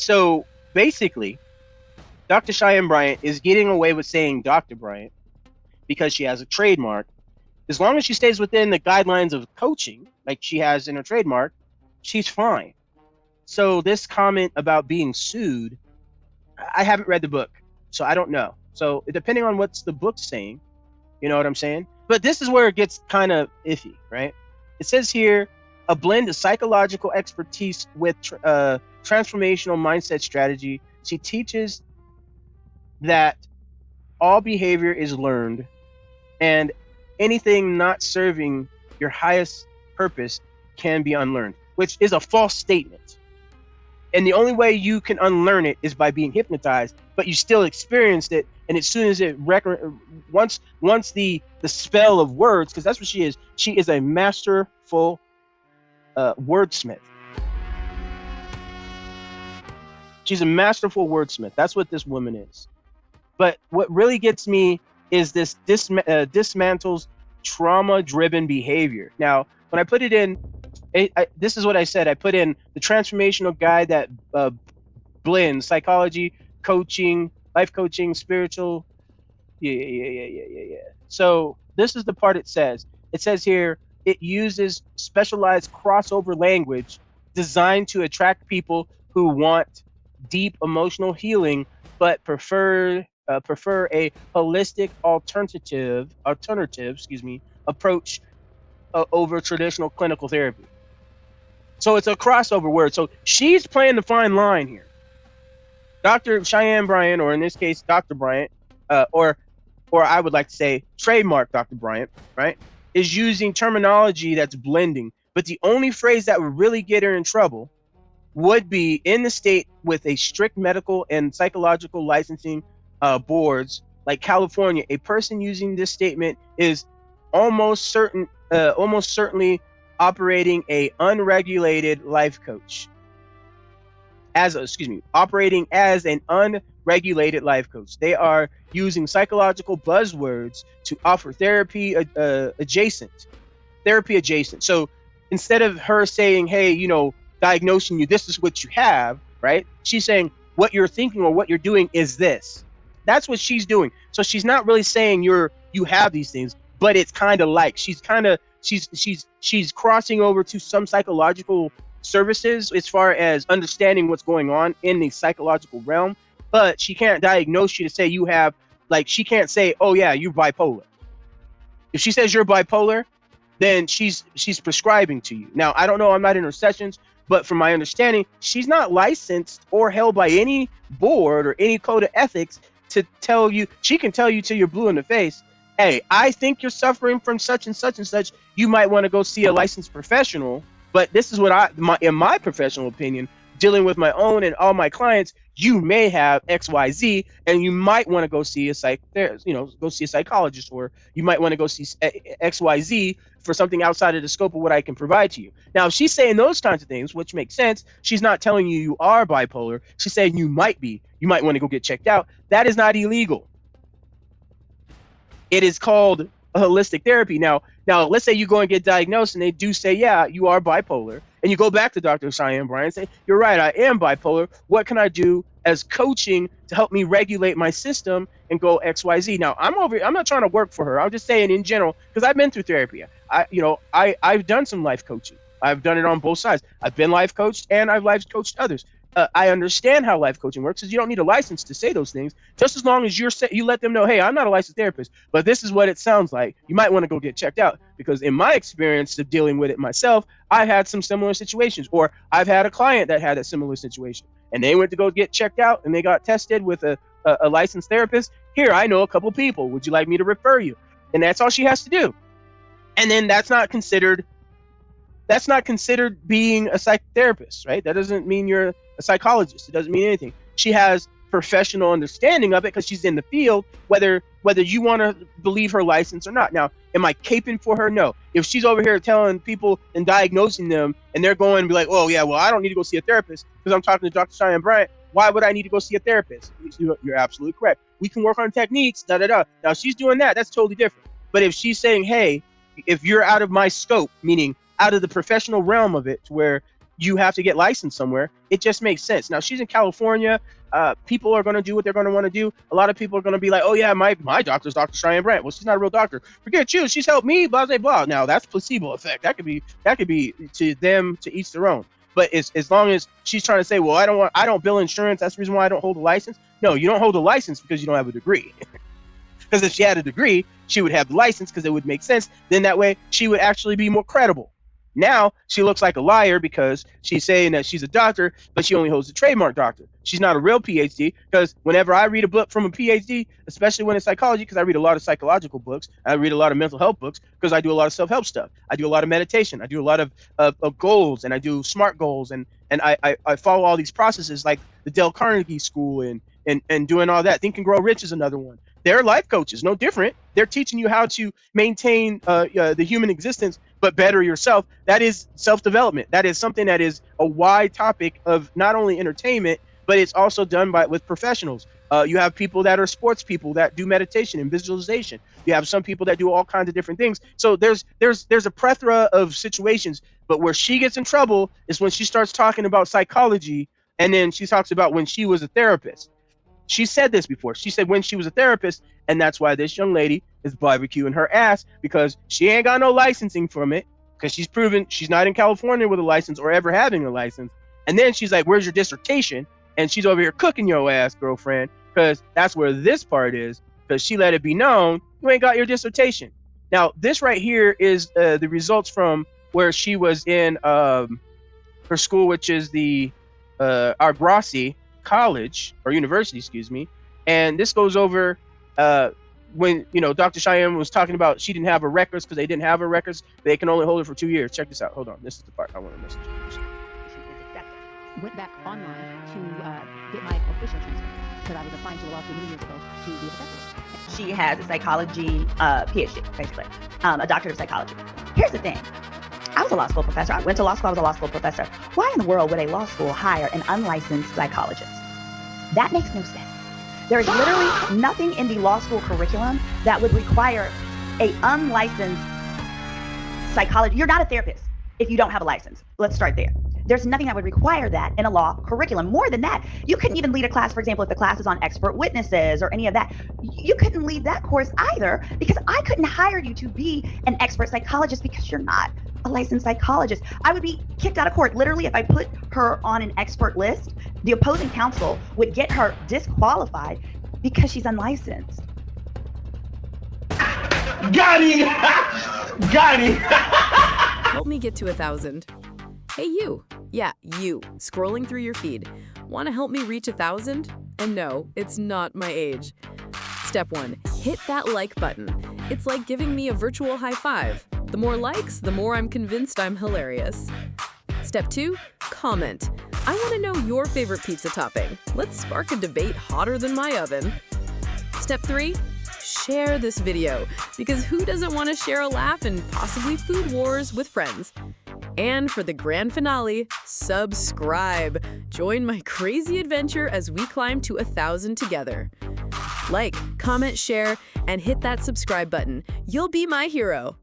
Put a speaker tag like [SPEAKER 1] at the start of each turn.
[SPEAKER 1] So basically, Dr. Cheyenne Bryant is getting away with saying Dr. Bryant because she has a trademark. As long as she stays within the guidelines of coaching, like she has in her trademark, she's fine. So this comment about being sued, I haven't read the book, so I don't know. So depending on what's the book saying, you know what I'm saying? But this is where it gets kind of iffy, right? It says here, a blend of psychological expertise with transformational mindset strategy. She teaches that all behavior is learned and anything not serving your highest purpose can be unlearned, which is a false statement. And the only way you can unlearn it is by being hypnotized, but you still experienced it. And as soon as it once the spell of words, because that's what she is a masterful wordsmith. She's a masterful wordsmith. That's what this woman is. But what really gets me is this dismantles trauma-driven behavior. Now, when I put it in, this is what I said. I put in the transformational guide that blends psychology, coaching, life coaching, spiritual. Yeah. So this is the part it says. It says here, it uses specialized crossover language designed to attract people who want deep emotional healing, but prefer a holistic alternative approach over traditional clinical therapy. So it's a crossover word. So she's playing the fine line here. Dr. Cheyenne Bryant, or in this case, Dr. Bryant, or I would like to say trademark Dr. Bryant, right, is using terminology that's blending. But the only phrase that would really get her in trouble would be in the state with a strict medical and psychological licensing boards like California. A person using this statement is almost certainly operating a unregulated life coach. Operating as an unregulated life coach. They are using psychological buzzwords to offer therapy adjacent. So instead of her saying, hey, diagnosing you, this is what you have, right? She's saying what you're thinking or what you're doing is this. That's what she's doing. So she's not really saying you have these things, but it's kind of like she's crossing over to some psychological services as far as understanding what's going on in the psychological realm, but she can't diagnose you to say you have, like, she can't say, oh yeah, you're bipolar. If she says you're bipolar, then she's prescribing to you. Now, I don't know, I'm not in her sessions, but from my understanding, she's not licensed or held by any board or any code of ethics to tell you. She can tell you till you're blue in the face, hey, I think you're suffering from such and such and such. You might want to go see a licensed professional. But this is what in my professional opinion, dealing with my own and all my clients, you may have XYZ, and you might want to go see a psychologist, or you might want to go see XYZ for something outside of the scope of what I can provide to you. Now, if she's saying those kinds of things, which makes sense, she's not telling you are bipolar. She's saying you might be. You might want to go get checked out. That is not illegal. It is called a holistic therapy. Now, let's say you go and get diagnosed and they do say, yeah, you are bipolar. And you go back to Dr. Cheyenne Bryant and say, you're right, I am bipolar. What can I do as coaching to help me regulate my system and go XYZ? Now, I'm not trying to work for her. I'm just saying in general, because I've been through therapy. I've done some life coaching. I've done it on both sides. I've been life coached and I've life coached others. I understand how life coaching works, because you don't need a license to say those things. Just as long as you let them know, hey, I'm not a licensed therapist, but this is what it sounds like. You might want to go get checked out, because in my experience of dealing with it myself, I had some similar situations, or I've had a client that had a similar situation, and they went to go get checked out and they got tested with a licensed therapist. Here, I know a couple people. Would you like me to refer you? And that's all she has to do. And then that's not considered being a psychotherapist, right? That doesn't mean you're a psychologist. It doesn't mean anything. She has professional understanding of it because she's in the field, whether you want to believe her license or not. Now, am I caping for her? No. If she's over here telling people and diagnosing them, and they're going to be like, oh yeah, well, I don't need to go see a therapist because I'm talking to Dr. Cheyenne Bryant, why would I need to go see a therapist? You're absolutely correct. We can work on techniques, da-da-da. Now, she's doing that. That's totally different. But if she's saying, hey, if you're out of my scope, meaning out of the professional realm of it, where you have to get licensed somewhere. It just makes sense. Now she's in California. People are going to do what they're going to want to do. A lot of people are going to be like, oh yeah, my doctor's Dr. Cheyenne Bryant. Well, she's not a real doctor. Forget you. She's helped me. Blah blah blah. Now that's placebo effect. That could be to them, to each their own. But as long as she's trying to say, well, I don't bill insurance. That's the reason why I don't hold a license. No, you don't hold a license because you don't have a degree. Because if she had a degree, she would have the license because it would make sense. Then that way she would actually be more credible. Now she looks like a liar because she's saying that she's a doctor, but she only holds a trademark doctor. She's not a real PhD, because whenever I read a book from a PhD, especially when it's psychology, because I read a lot of psychological books, I read a lot of mental health books, because I do a lot of self-help stuff. I do a lot of meditation. I do a lot of goals, and I do SMART goals, and I follow all these processes like the Dale Carnegie School and doing all that. Think and Grow Rich is another one. They're life coaches, no different. They're teaching you how to maintain the human existence, but better yourself. That is self-development. That is something that is a wide topic of not only entertainment, but it's also done with professionals. You have people that are sports people that do meditation and visualization. You have some people that do all kinds of different things. So there's a plethora of situations, but where she gets in trouble is when she starts talking about psychology, and then she talks about when she was a therapist. She said this before. She said when she was a therapist, and that's why this young lady is barbecuing her ass, because she ain't got no licensing from it, because she's proven she's not in California with a license or ever having a license. And then she's like, where's your dissertation? And she's over here cooking your ass, girlfriend, because that's where this part is, because she let it be known you ain't got your dissertation. Now, this right here is the results from where she was in her school, which is the Argosy College or University, excuse me. And this goes over when Dr. Cheyenne was talking about she didn't have her records, because they didn't have her records. They can only hold it for 2 years. Check this out. Hold on. This is the part I want to message you.
[SPEAKER 2] Went back online to get my official transfer, because I was applying to a law school many years ago to be a professor.
[SPEAKER 3] She has a psychology PhD, basically, a doctorate of psychology. Here's the thing. I was a law school professor. I went to law school. I was a law school professor. Why in the world would a law school hire an unlicensed psychologist? That makes no sense. There is literally nothing in the law school curriculum that would require a unlicensed psychologist. You're not a therapist if you don't have a license. Let's start there. There's nothing that would require that in a law curriculum. More than that, you couldn't even lead a class, for example, if the class is on expert witnesses or any of that. You couldn't lead that course either, because I couldn't hire you to be an expert psychologist because you're not a licensed psychologist. I would be kicked out of court. Literally, if I put her on an expert list, the opposing counsel would get her disqualified because she's unlicensed.
[SPEAKER 4] Got him! Got him!
[SPEAKER 5] Help me get to 1,000. Hey you. Yeah, you. Scrolling through your feed. Want to help me reach 1,000? And no, it's not my age. Step 1. Hit that like button. It's like giving me a virtual high five. The more likes, the more I'm convinced I'm hilarious. Step 2. Comment. I want to know your favorite pizza topping. Let's spark a debate hotter than my oven. Step 3. Share this video, because who doesn't want to share a laugh and possibly food wars with friends? And for the grand finale, subscribe. Join my crazy adventure as we climb to 1,000 together. Like, comment, share, and hit that subscribe button. You'll be my hero.